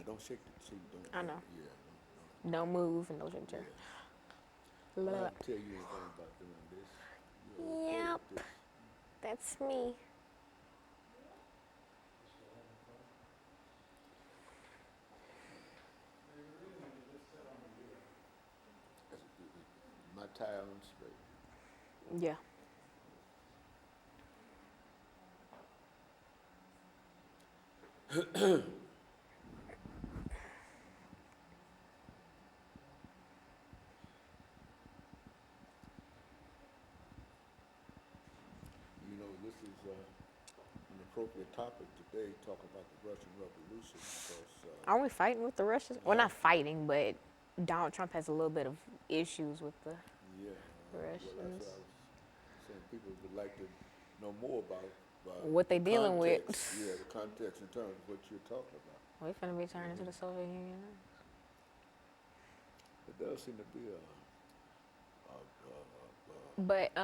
don't shake it. See, don't. I know. Yeah. Don't move and no shake chair. Yeah. Well, I can tell you anything about doing this. You're okay Yep, with this. that's me. My tie on straight. Yeah. You know, this is an appropriate topic today. Talk about the Russian Revolution because. Are we fighting with the Russians? Well, not fighting, but Donald Trump has a little bit of issues with the Yeah. Well, that's Russians. what I was saying. People would like to know more about What they dealing with. context. Yeah, the context in terms of what you're talking about. We finna be turning into the Soviet Union. It does seem to be But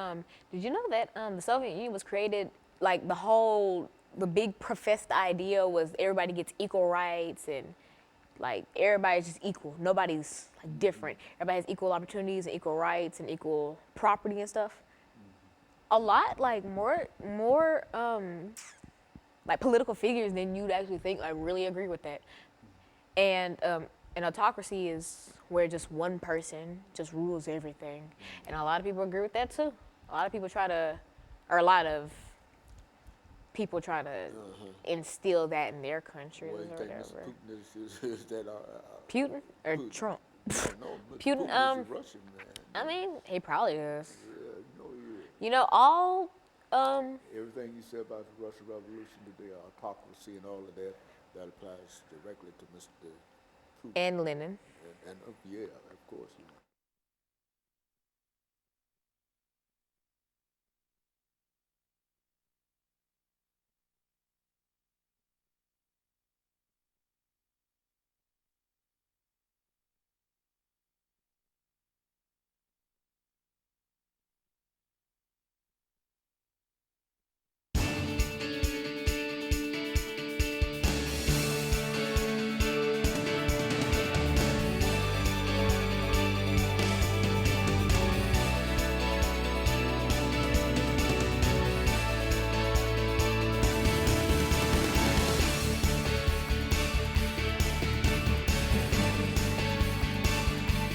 did you know that the Soviet Union was created, like the big professed idea was everybody gets equal rights and like everybody's just equal. Nobody's like different. Everybody has equal opportunities and equal rights and equal property and stuff. A lot like more like political figures than you'd actually think like really agree with that. And an autocracy is where just one person just rules everything. And a lot of people agree with that too. A lot of people try to instill that in their countries well, you or think whatever. Mr. Putin is that Putin or Putin. Trump? No, Mr. Putin, Putin is a Russian man. I mean, he probably is. Yeah, you know he is. You know, all Everything you said about the Russian Revolution today, autocracy and all of that, that applies directly to Mr. Putin. and Lenin. And yeah, of course. You know.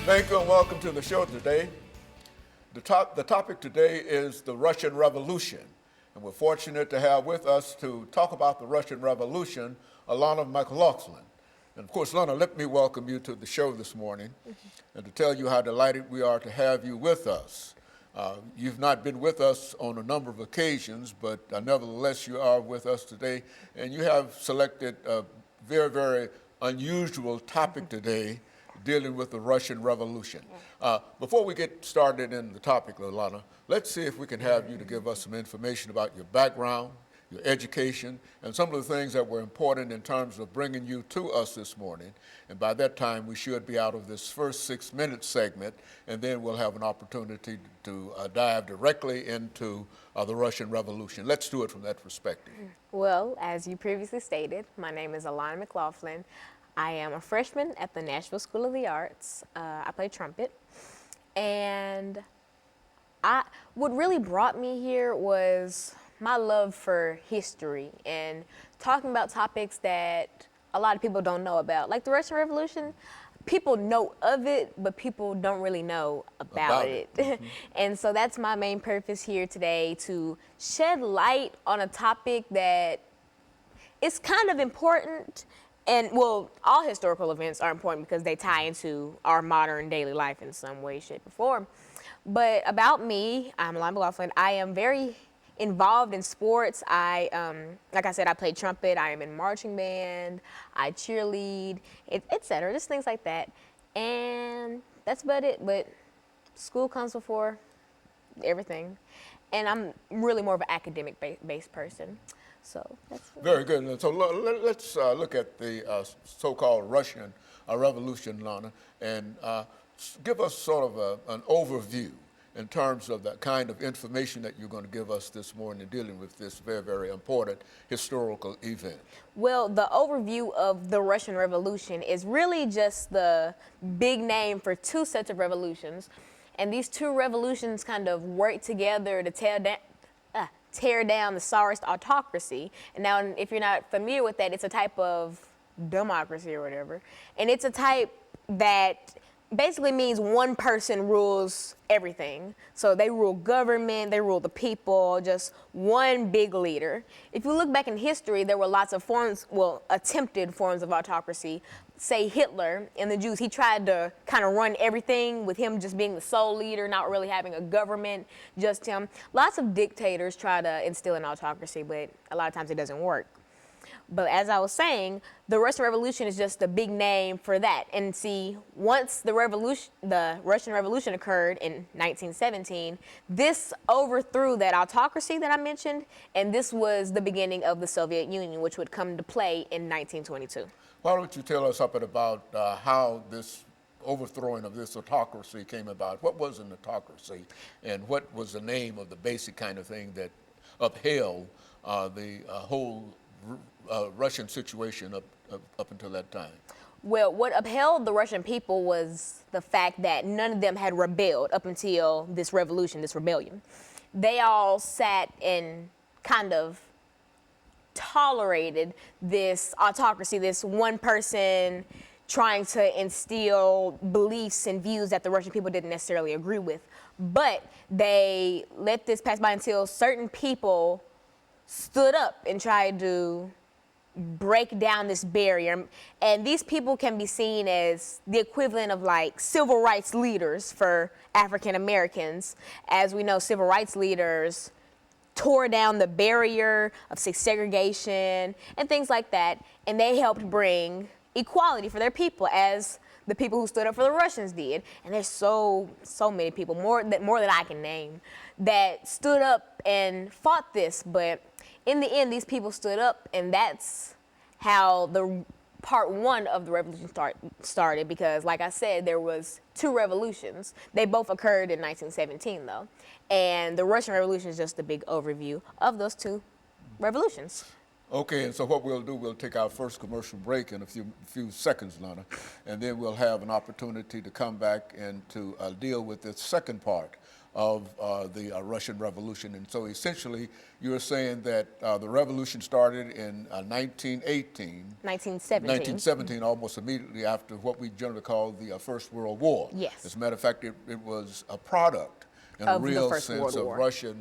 Thank you and welcome to the show today. The topic today is the Russian Revolution. And we're fortunate to have with us to talk about the Russian Revolution, Alana McLaughlin. And of course, Alana, let me welcome you to the show this morning and to tell you how delighted we are to have you with us. You've not been with us on a number of occasions, but nevertheless you are with us today. And you have selected a very, very unusual topic today, dealing with the Russian Revolution. Before we get started in the topic, Alana, let's see if we can have you to give us some information about your background, your education, and some of the things that were important in terms of bringing you to us this morning. And by that time, we should be out of this first 6-minute segment, and then we'll have an opportunity to dive directly into the Russian Revolution. Let's do it from that perspective. Well, as you previously stated, my name is Alana McLaughlin. I am a freshman at the Nashville School of the Arts. I play trumpet. And what really brought me here was my love for history and talking about topics that a lot of people don't know about. Like the Russian Revolution, people know of it, but people don't really know about it. Mm-hmm. And so that's my main purpose here today, to shed light on a topic that is kind of important. And well, all historical events are important because they tie into our modern daily life in some way, shape, or form. But about me, I'm Alana McLaughlin. I am very involved in sports. Like I said, I play trumpet. I am in marching band. I cheerlead, etc. Just things like that. And that's about it. But school comes before everything. And I'm really more of an academic-based person. So that's very good. And so let's look at the so-called Russian Revolution, Lana, and give us sort of an overview in terms of the kind of information that you're going to give us this morning dealing with this very, very important historical event? Well, the overview of the Russian Revolution is really just the big name for two sets of revolutions. And these two revolutions kind of work together to tear down the Tsarist autocracy. And now, if you're not familiar with that, it's a type of democracy or whatever. And it's a type that basically means one person rules everything. So they rule government, they rule the people, just one big leader. If you look back in history, there were lots of forms, well, attempted forms of autocracy. Say Hitler and the Jews, he tried to kind of run everything with him just being the sole leader, not really having a government, just him. Lots of dictators try to instill an autocracy, but a lot of times it doesn't work. But as I was saying, the Russian Revolution is just a big name for that. And see, once the Russian Revolution occurred in 1917, this overthrew that autocracy that I mentioned, and this was the beginning of the Soviet Union, which would come to play in 1922. Why don't you tell us something about how this overthrowing of this autocracy came about? What was an autocracy, and what was the name of the basic kind of thing that upheld the whole Russian situation up until that time? Well, what upheld the Russian people was the fact that none of them had rebelled up until this revolution, this rebellion. They all sat and kind of tolerated this autocracy, this one person trying to instill beliefs and views that the Russian people didn't necessarily agree with. But they let this pass by until certain people stood up and tried to break down this barrier. And these people can be seen as the equivalent of like civil rights leaders for African Americans. As we know, civil rights leaders tore down the barrier of segregation and things like that. And they helped bring equality for their people, as the people who stood up for the Russians did. And there's so many people, more than I can name, that stood up and fought this. But in the end, these people stood up, and that's how the part one of the revolution started. Because, like I said, there was two revolutions. They both occurred in 1917, though. And the Russian Revolution is just a big overview of those two revolutions. Okay, and so what we'll do, we'll take our first commercial break in a few seconds, Lana, and then we'll have an opportunity to come back and to deal with the second part of the Russian Revolution. And so essentially, you're saying that the revolution started in 1917, almost immediately after what we generally call the First World War. Yes. As a matter of fact, it was a product in a real sense of Russia's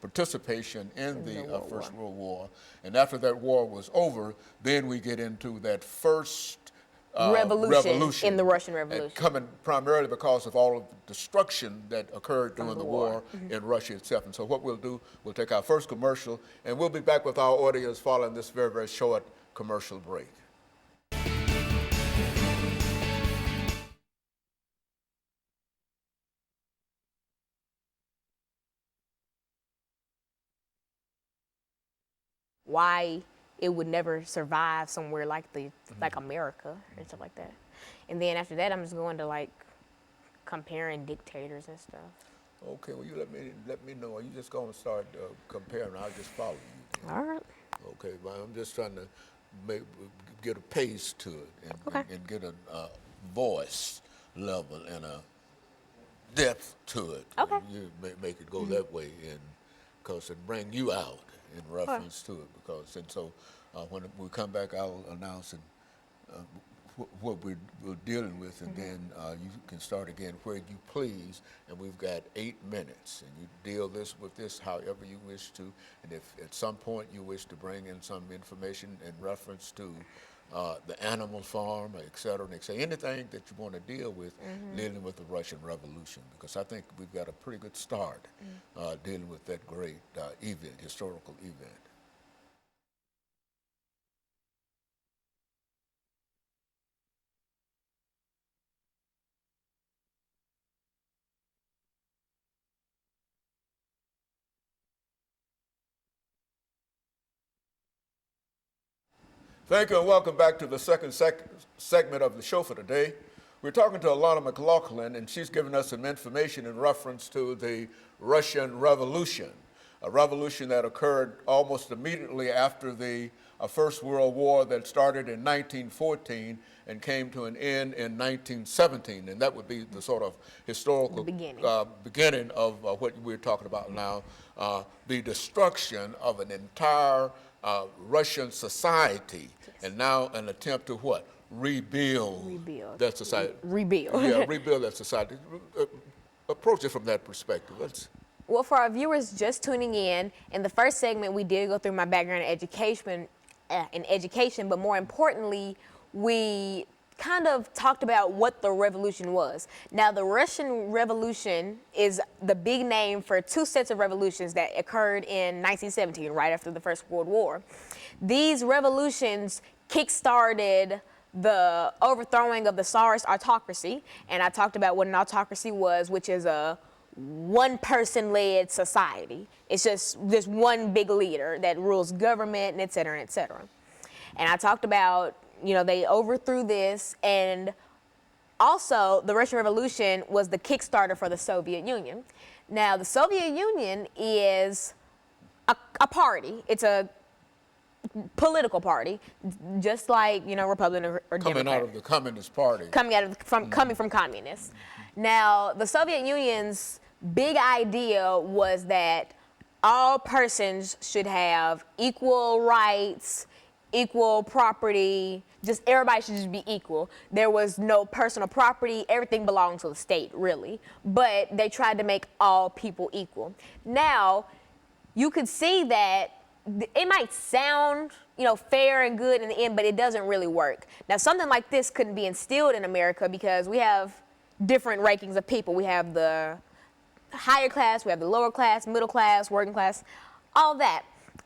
participation in the First World War. And after that war was over, then we get into that first revolution in the Russian Revolution. Coming primarily because of all of the destruction that occurred during the war in Russia itself. And so what we'll do, we'll take our first commercial, and we'll be back with our audience following this very, very short commercial break. Why it would never survive somewhere like like America and stuff like that. And then after that, I'm just going to like comparing dictators and stuff. Okay, well, you let me know. Are you just going to start comparing? I'll just follow you then. All right. Okay, well, I'm just trying to get a pace to it and get a voice level and a depth to it. Okay. You make it go that way, and because it bring you out in reference to it. And so when we come back, I'll announce what we're dealing with, and then you can start again where you please. And we've got 8 minutes, and you deal with this however you wish to. And if at some point you wish to bring in some information in reference to the animal farm, et cetera, anything that you want to deal with dealing with the Russian Revolution, because I think we've got a pretty good start dealing with that great historical event. Thank you, and welcome back to the second segment of the show for today. We're talking to Alana McLaughlin, and she's given us some information in reference to the Russian Revolution, a revolution that occurred almost immediately after the First World War that started in 1914 and came to an end in 1917. And that would be the sort of historical beginning of what we're talking about now, the destruction of an entire Russian society, and now an attempt to what? Rebuild that society. Yeah, rebuild that society. Approach it from that perspective. Well, for our viewers just tuning in the first segment, we did go through my background in education, but more importantly, we kind of talked about what the revolution was. Now, the Russian Revolution is the big name for two sets of revolutions that occurred in 1917, right after the First World War. These revolutions kick-started the overthrowing of the Tsarist autocracy, and I talked about what an autocracy was, which is a one-person-led society. It's just this one big leader that rules government, and et cetera, et cetera. And I talked about, you know, they overthrew this, and also the Russian Revolution was the kickstarter for the Soviet Union. Now, the Soviet Union is a party. It's a political party, just like, you know, Republican or Democrat. Coming out of the Communist Party. Coming from communists. Now, the Soviet Union's big idea was that all persons should have equal rights, equal property, just everybody should just be equal. There was no personal property, everything belonged to the state, really. But they tried to make all people equal. Now, you could see that it might sound, you know, fair and good in the end, but it doesn't really work. Now, something like this couldn't be instilled in America because we have different rankings of people. We have the higher class, we have the lower class, middle class, working class, all that.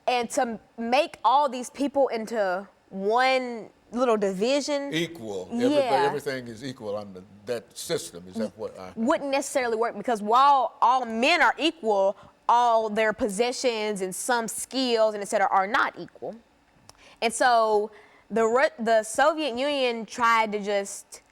And to make all these people into one little division. Equal. Yeah. Everything is equal under that system. Is that what I... Wouldn't necessarily work, because while all men are equal, all their possessions and some skills and et cetera are not equal. And so the Soviet Union tried to just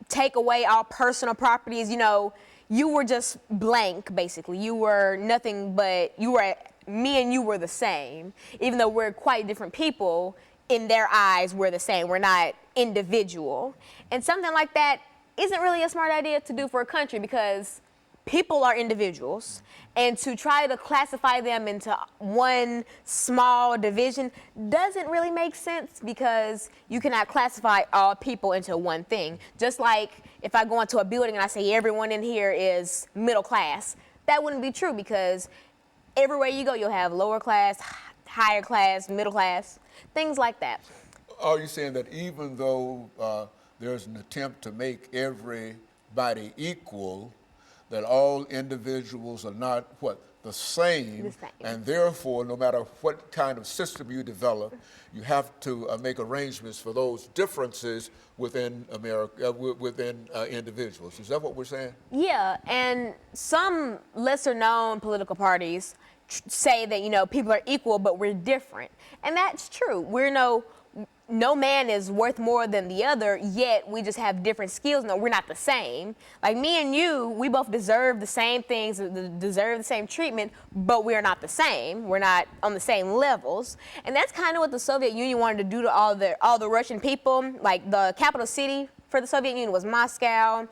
take away all personal properties. You know, you were just blank, basically. You were nothing but, me and you were the same. Even though we're quite different people, in their eyes, we're the same. We're not individual. And something like that isn't really a smart idea to do for a country, because people are individuals, and to try to classify them into one small division doesn't really make sense, because you cannot classify all people into one thing. Just like if I go into a building and I say everyone in here is middle class, that wouldn't be true, because everywhere you go you'll have lower class, higher class, middle class, things like that. Are you saying that even though there's an attempt to make everybody equal, that all individuals are not, the same, and therefore, no matter what kind of system you develop, you have to make arrangements for those differences within America, within individuals. Is that what we're saying? Yeah, and some lesser-known political parties say that, you know, people are equal, but we're different, and that's true. No man is worth more than the other, yet we just have different skills. No, we're not the same. Like me and you, we both deserve the same things, deserve the same treatment, but we are not the same. We're not on the same levels. And that's kind of what the Soviet Union wanted to do to all the Russian people. Like, the capital city for the Soviet Union was Moscow,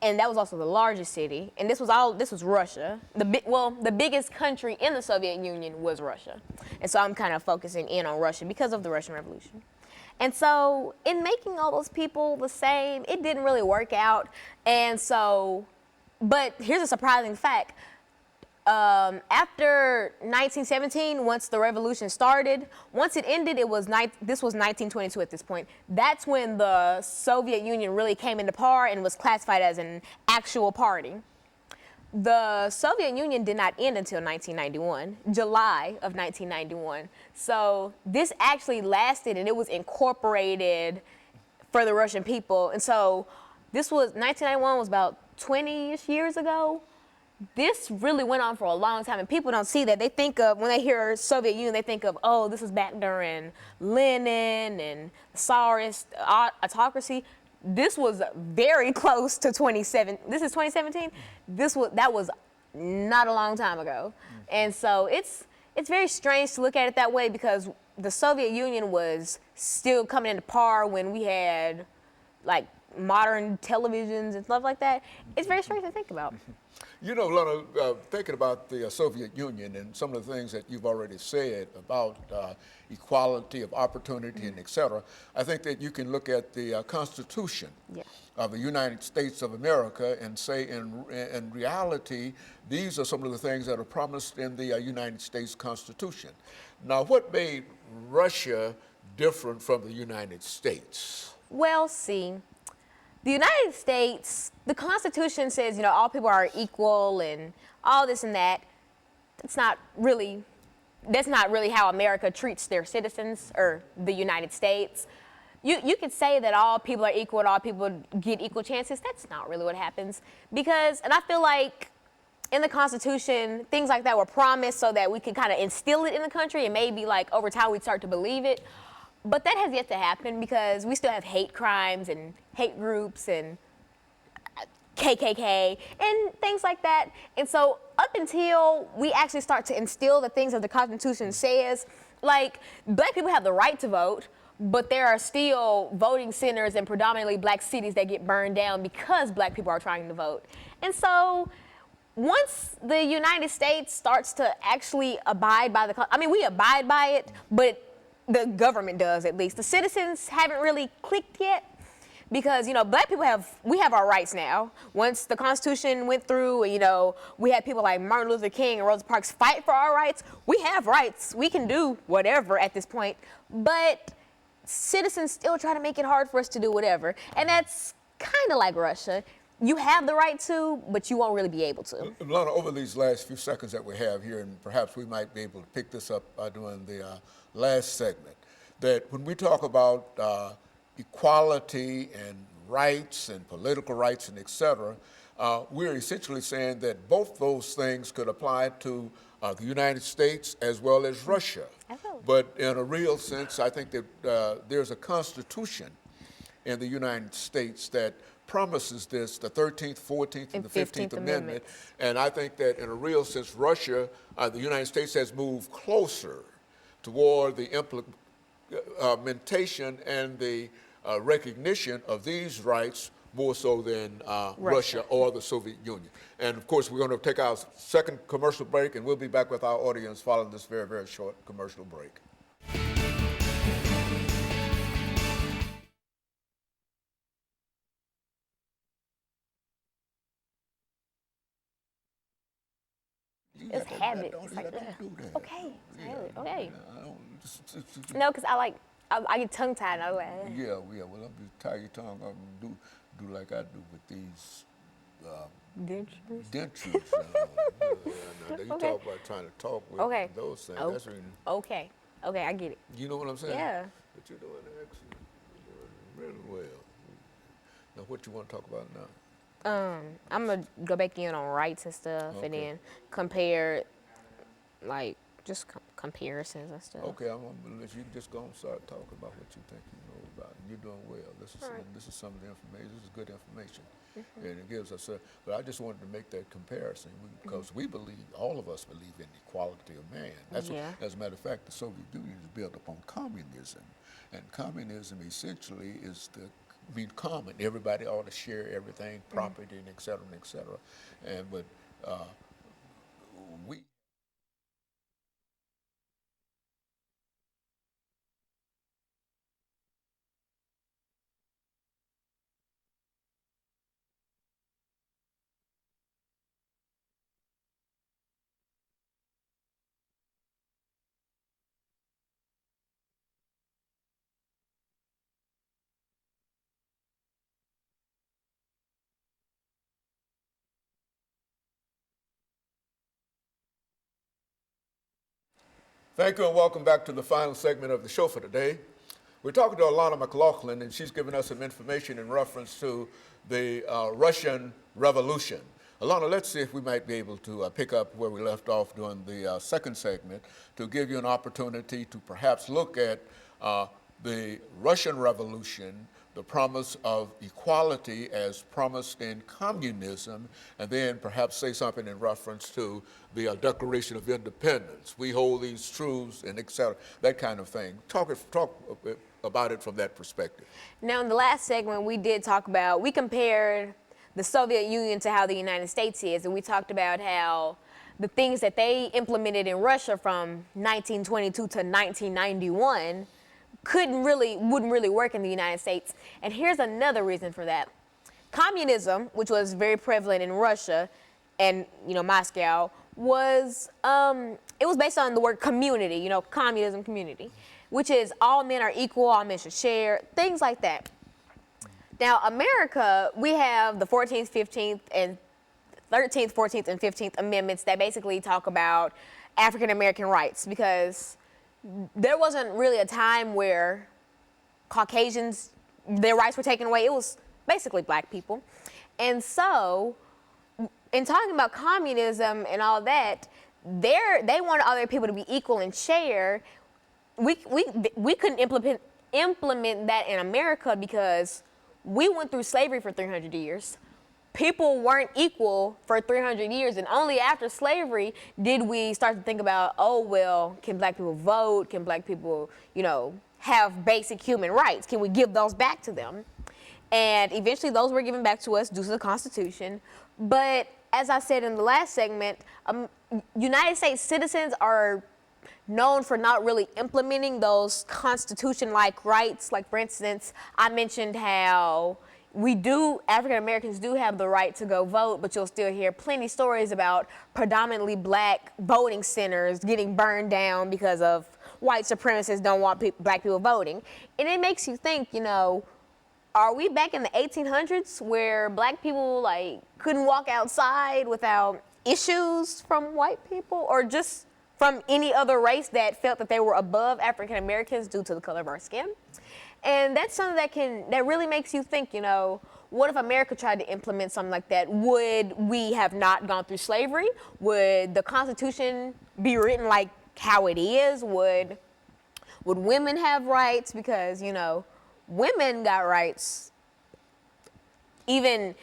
and that was also the largest city. And this was Russia. The biggest country in the Soviet Union was Russia. And so I'm kind of focusing in on Russia because of the Russian Revolution. And so in making all those people the same, it didn't really work out. And so, but here's a surprising fact. After 1917, once the revolution started, once it ended, this was 1922 at this point. That's when the Soviet Union really came into power and was classified as an actual party. The Soviet Union did not end until 1991, July of 1991. So this actually lasted, and it was incorporated for the Russian people. And so 1991 was about 20-ish years ago. This really went on for a long time, and people don't see that. They think of, when they hear Soviet Union, they think of, oh, this is back during Lenin and the Tsarist autocracy. this was very close to 27. This is 2017. That was not a long time ago, and so it's very strange to look at it that way because the Soviet Union was still coming into par when we had like modern televisions and stuff like that. It's very strange to think about. You know, Lana, thinking about the Soviet Union and some of the things that you've already said about equality of opportunity and et cetera, I think that you can look at the Constitution of the United States of America and say in reality, these are some of the things that are promised in the United States Constitution. Now, what made Russia different from the United States? Well, see, the United States, the Constitution says, you know, all people are equal and all this and that. That's not really how America treats their citizens or the United States. You could say that all people are equal and all people get equal chances. That's not really what happens because, and I feel like in the Constitution, things like that were promised so that we could kind of instill it in the country and maybe like over time we'd start to believe it. But that has yet to happen because we still have hate crimes and hate groups and KKK and things like that. And so up until we actually start to instill the things that the Constitution says, like black people have the right to vote, but there are still voting centers in predominantly black cities that get burned down because black people are trying to vote. And so once the United States starts to actually abide by we abide by it, but the government does at least. The citizens haven't really clicked yet because, you know, black people we have our rights now. Once the Constitution went through, you know, we had people like Martin Luther King and Rosa Parks fight for our rights. We have rights. We can do whatever at this point. But citizens still try to make it hard for us to do whatever. And that's kind of like Russia. You have the right to, but you won't really be able to. Lana, over these last few seconds that we have here, and perhaps we might be able to pick this up during the last segment, that when we talk about equality and rights and political rights and et cetera, we're essentially saying that both those things could apply to the United States as well as Russia. But in a real sense, I think that there's a constitution in the United States that promises this, the 13th, 14th, and the 15th Amendment. And I think that in a real sense, Russia, the United States has moved closer toward the implementation and the recognition of these rights more so than Russia or the Soviet Union. And of course, we're going to take our second commercial break, and we'll be back with our audience following this very, very short commercial break. It's habit. It's like, don't do that. Okay, it's habit. Okay. No, No, because I get tongue tied. I was like, yeah. Well, I'm just tie your tongue up and do like I do with these dentures. You Okay. talk about trying to talk with those things. Oh, That's really, okay, I get it. you know what I'm saying? Yeah. But you're doing excellent. You're doing really well. Now, what you want to talk about now? I'm gonna go back in on rights and stuff, and then compare, like just comparisons and stuff. Okay, I'm gonna let you just go and start talking about what you think you know about. You're doing well. This is some of the information. This is good information, and it gives us a. But I just wanted to make that comparison because we believe, all of us believe in equality of man. That's what, as a matter of fact, the Soviet Union is built upon communism, and communism essentially is common. Everybody ought to share everything, property, and et cetera, and et cetera. But we. Thank you and welcome back to the final segment of the show for today. We're talking to Alana McLaughlin, and she's given us some information in reference to the Russian Revolution. Alana, let's see if we might be able to pick up where we left off during the second segment to give you an opportunity to perhaps look at the Russian Revolution, the promise of equality as promised in communism, and then perhaps say something in reference to the Declaration of Independence. We hold these truths and et cetera, that kind of thing. Talk about it from that perspective. Now, in the last segment, we compared the Soviet Union to how the United States is, and we talked about how the things that they implemented in Russia from 1922 to 1991 wouldn't really work in the United States. And here's another reason for that. Communism, which was very prevalent in Russia and, Moscow, was it was based on the word community, communism, community, which is all men are equal, all men should share, things like that. Now, America, we have the 14th, 15th, and 13th, 14th, and 15th Amendments that basically talk about African American rights, because there wasn't really a time where Caucasians, their rights were taken away. It was basically black people. And so, in talking about communism and all that, they wanted other people to be equal and share. We couldn't implement that in America because we went through slavery for 300 years. People weren't equal for 300 years, and only after slavery did we start to think about, oh, well, can black people vote? Can black people, have basic human rights? Can we give those back to them? And eventually those were given back to us due to the Constitution. But as I said in the last segment, United States citizens are known for not really implementing those Constitution-like rights. Like, for instance, I mentioned how African Americans do have the right to go vote, but you'll still hear plenty of stories about predominantly black voting centers getting burned down because of white supremacists don't want black people voting. And it makes you think, are we back in the 1800s where black people couldn't walk outside without issues from white people, or just from any other race that felt that they were above African Americans due to the color of our skin? And that's something that really makes you think, what if America tried to implement something like that? Would we have not gone through slavery? Would the Constitution be written like how it is? Would women have rights? Because, women got rights and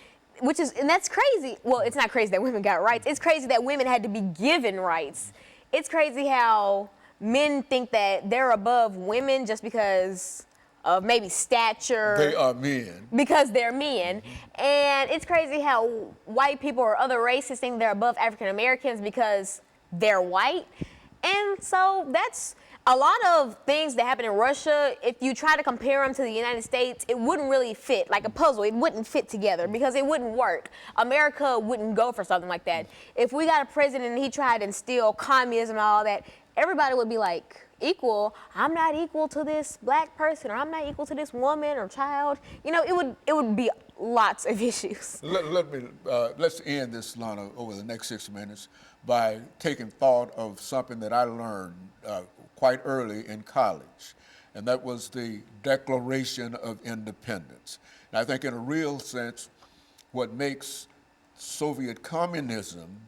that's crazy. Well, it's not crazy that women got rights. It's crazy that women had to be given rights. It's crazy how men think that they're above women just because of maybe stature. They are men. Because they're men. Mm-hmm. And it's crazy how white people or other races think they're above African Americans because they're white. And so that's a lot of things that happen in Russia. If you try to compare them to the United States, it wouldn't really fit. Like a puzzle, it wouldn't fit together because it wouldn't work. America wouldn't go for something like that. If we got a president and he tried to instill communism and all that, everybody would be like, equal, I'm not equal to this black person, or I'm not equal to this woman or child. It would be lots of issues. Let's end this, Lana, over the next 6 minutes by taking thought of something that I learned quite early in college, and that was the Declaration of Independence. And I think in a real sense, what makes Soviet communism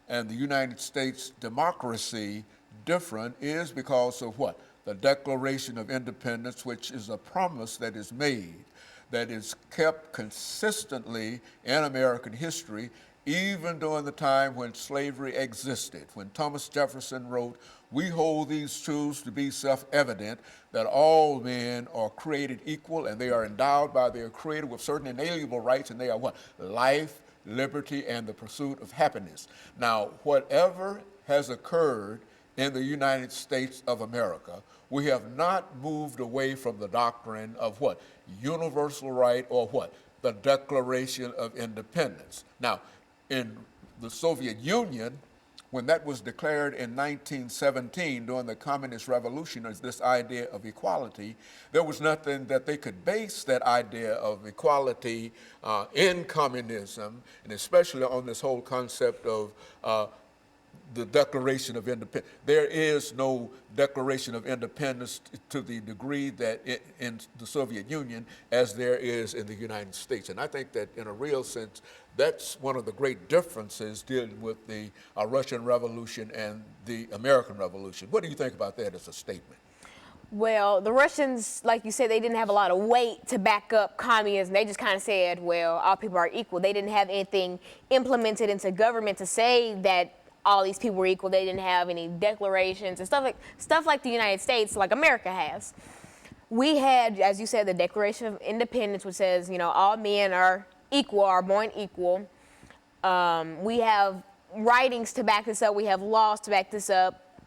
and the United States democracy different is because of what? The Declaration of Independence, which is a promise that is made, that is kept consistently in American history, even during the time when slavery existed. When Thomas Jefferson wrote, "We hold these truths to be self-evident, that all men are created equal and they are endowed by their Creator with certain inalienable rights, and they are what? Life, liberty, and the pursuit of happiness." Now, whatever has occurred in the United States of America, we have not moved away from the doctrine of what? Universal right, or what? The Declaration of Independence. Now, in the Soviet Union, when that was declared in 1917 during the Communist Revolution as this idea of equality, there was nothing that they could base that idea of equality in communism, and especially on this whole concept of the Declaration of Independence. There is no Declaration of Independence to the degree that in the Soviet Union as there is in the United States. And I think that in a real sense, that's one of the great differences dealing with the Russian Revolution and the American Revolution. What do you think about that as a statement? Well, the Russians, like you said, they didn't have a lot of weight to back up communism. They just kind of said, well, all people are equal. They didn't have anything implemented into government to say that all these people were equal. They didn't have any declarations and stuff like the United States, like America has. We had, as you said, the Declaration of Independence, which says, all men are equal, are born equal. We have writings to back this up. We have laws to back this up.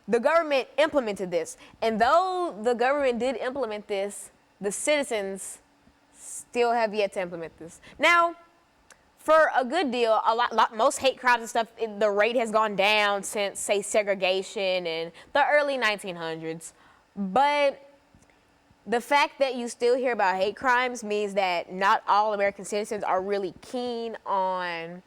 The government implemented this. And though the government did implement this, the citizens still have yet to implement this. Now, for a good deal, most hate crimes and stuff, the rate has gone down since, say, segregation in the early 1900s. But the fact that you still hear about hate crimes means that not all American citizens are really keen on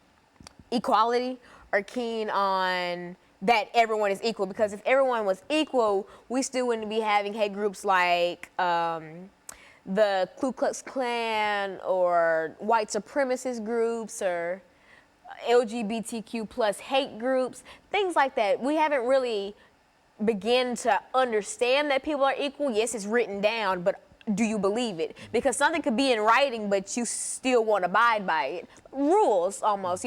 equality or keen on that everyone is equal. Because if everyone was equal, we still wouldn't be having hate groups like the Ku Klux Klan or white supremacist groups or LGBTQ plus hate groups, things like that. We haven't really begin to understand that people are equal. Yes, it's written down, but do you believe it? Because something could be in writing, but you still won't abide by it. Rules, almost.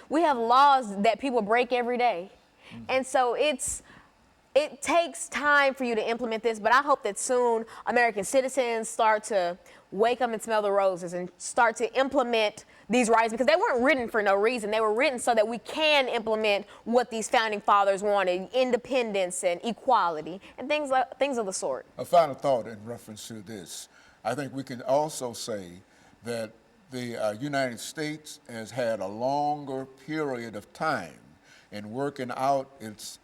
We have laws that people break every day. And so it takes time for you to implement this, but I hope that soon American citizens start to wake up and smell the roses and start to implement these rights, because they weren't written for no reason. They were written so that we can implement what these founding fathers wanted: independence and equality and things of the sort. A final thought in reference to this. I think we can also say that the United States has had a longer period of time in working out its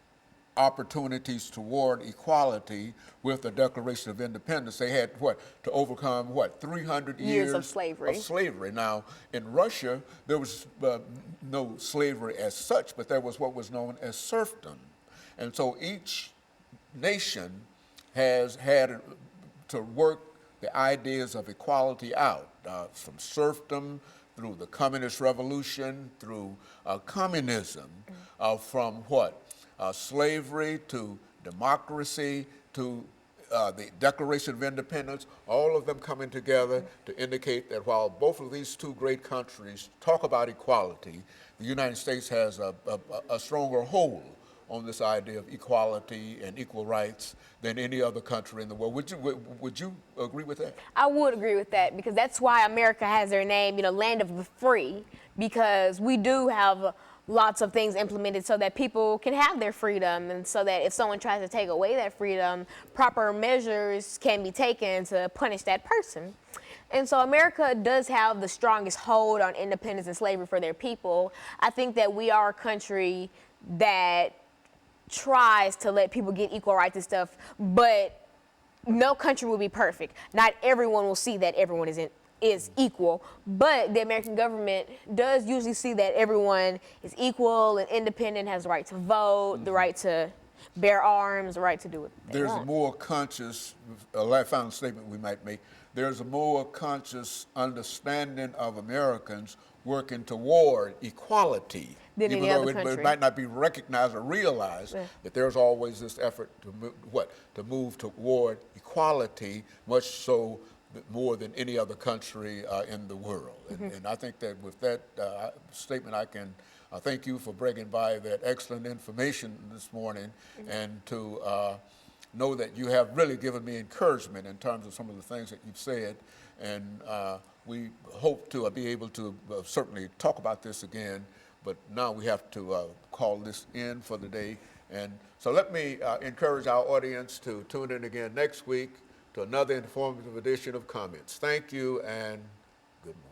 opportunities toward equality with the Declaration of Independence. They had to overcome 300 years of slavery. Now, in Russia, there was no slavery as such, but there was what was known as serfdom. And so each nation has had to work the ideas of equality out, from serfdom through the Communist Revolution, through communism, from slavery to democracy to the Declaration of Independence, all of them coming together to indicate that while both of these two great countries talk about equality, the United States has a stronger hold on this idea of equality and equal rights than any other country in the world. Would you agree with that? I would agree with that, because that's why America has their name, land of the free, because we do have lots of things implemented so that people can have their freedom, and so that if someone tries to take away that freedom, proper measures can be taken to punish that person. And so America does have the strongest hold on independence and slavery for their people. I think that we are a country that tries to let people get equal rights and stuff, but no country will be perfect. Not everyone will see that everyone is equal, but the American government does usually see that everyone is equal and independent, has the right to vote, the right to bear arms, the right to do what they want. There's a more conscious, a final statement we might make, there's a more conscious understanding of Americans working toward equality, than even any though other it country. might not be recognized or realized, that there's always this effort to move toward equality, much so more than any other country in the world. And I think that with that statement, I can thank you for bringing by that excellent information this morning, and to know that you have really given me encouragement in terms of some of the things that you've said. And we hope to be able to certainly talk about this again, but now we have to call this in for the day. And so let me encourage our audience to tune in again next week to another informative edition of Comments. Thank you, and good morning.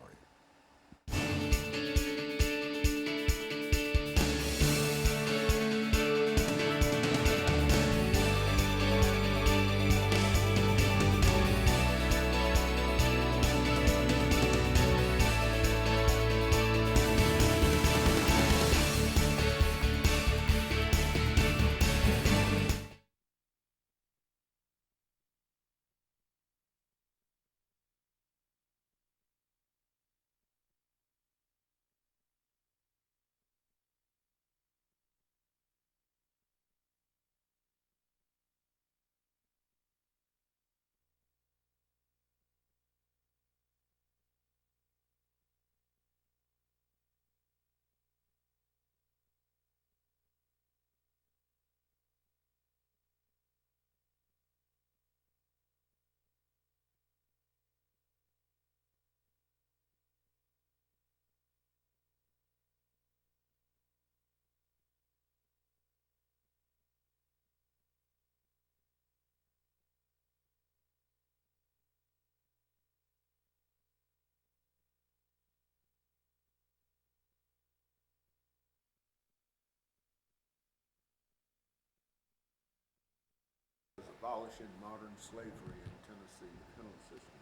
abolishing modern slavery in Tennessee, the penal system.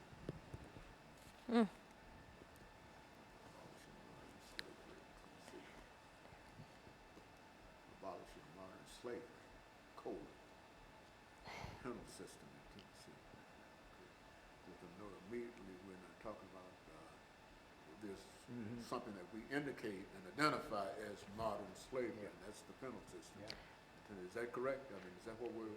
Abolishing modern slavery, code, penal system in Tennessee. With a note immediately, we're not talking about this, something that we indicate and identify as modern slavery, and that's the penal system. Is that correct? I mean, is that what we're